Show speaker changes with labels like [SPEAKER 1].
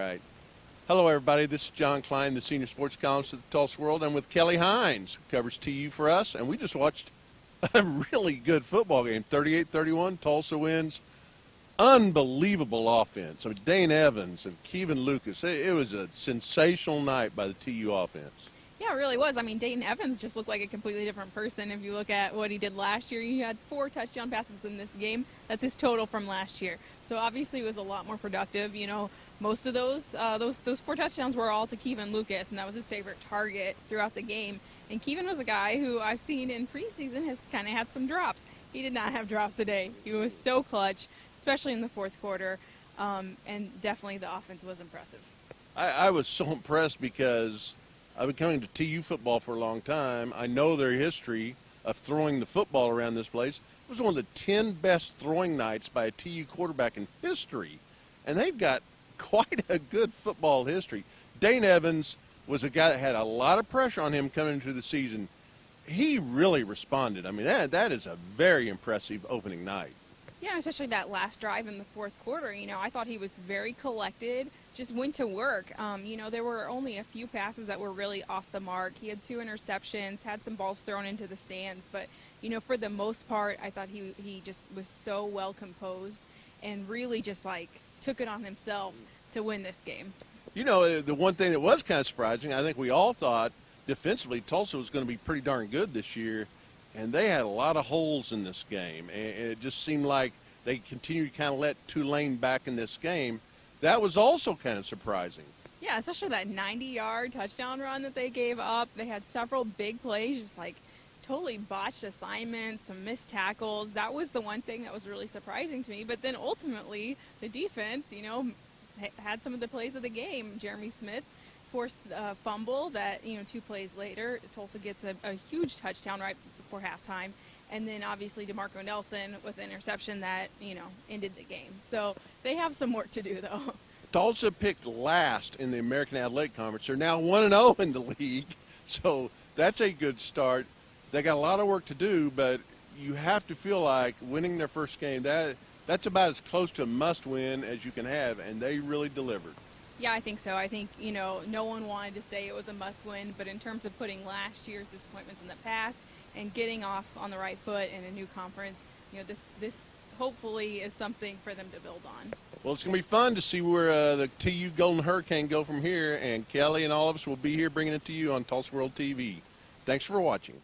[SPEAKER 1] Right. Hello, everybody. This is John Klien, the senior sports columnist at the Tulsa World. I'm with Kelly Hines, who covers TU for us, and we just watched a really good football game. 38-31, Tulsa wins. Unbelievable offense. I mean, Dane Evans and Kevin Lucas. It was a sensational night by the TU offense.
[SPEAKER 2] Yeah, it really was. I mean, Dayton Evans just looked like a completely different person. If you look at what he did last year, he had 4 touchdown passes in this game. That's his total from last year. So obviously he was a lot more productive. You know, most of those 4 touchdowns were all to Kevin Lucas, and that was his favorite target throughout the game. And Kevin was a guy who I've seen in preseason has kind of had some drops. He did not have drops today. He was so clutch, especially in the fourth quarter, and definitely the offense was impressive.
[SPEAKER 1] I was so impressed because I've been coming to TU football for a long time. I know their history of throwing the football around this place. It was one of the 10 best throwing nights by a TU quarterback in history, and they've got quite a good football history. Dane Evans was a guy that had a lot of pressure on him coming into the season. He really responded. I mean, that is a very impressive opening night.
[SPEAKER 2] Yeah, especially that last drive in the fourth quarter. You know, I thought he was very collected, just went to work. You know, there were only a few passes that were really off the mark. He had 2 interceptions, had some balls thrown into the stands. But, you know, for the most part, I thought he just was so well composed and really just, like, took it on himself to win this game.
[SPEAKER 1] You know, the one thing that was kind of surprising, I think we all thought defensively Tulsa was going to be pretty darn good this year. And they had a lot of holes in this game, and it just seemed like they continued to kind of let Tulane back in this game. That was also kind of surprising.
[SPEAKER 2] Yeah, especially that 90-yard touchdown run that they gave up. They had several big plays, just like totally botched assignments, some missed tackles. That was the one thing that was really surprising to me. But then ultimately, the defense, you know, had some of the plays of the game. Jeremy Smith forced a fumble that, you know, 2 plays later, Tulsa gets a huge touchdown right before halftime. And then obviously DeMarco Nelson with an interception that, you know, ended the game. So they have some work to do, though.
[SPEAKER 1] Tulsa picked last in the American Athletic Conference. They're now 1-0 in the league. So that's a good start. They got a lot of work to do, but you have to feel like winning their first game, that's about as close to a must-win as you can have, and they really delivered.
[SPEAKER 2] Yeah, I think so. I think, you know, no one wanted to say it was a must-win, but in terms of putting last year's disappointments in the past and getting off on the right foot in a new conference, you know, this hopefully is something for them to build on.
[SPEAKER 1] Well, it's going to be fun to see where the TU Golden Hurricane go from here, and Kelly and all of us will be here bringing it to you on Tulsa World TV. Thanks for watching.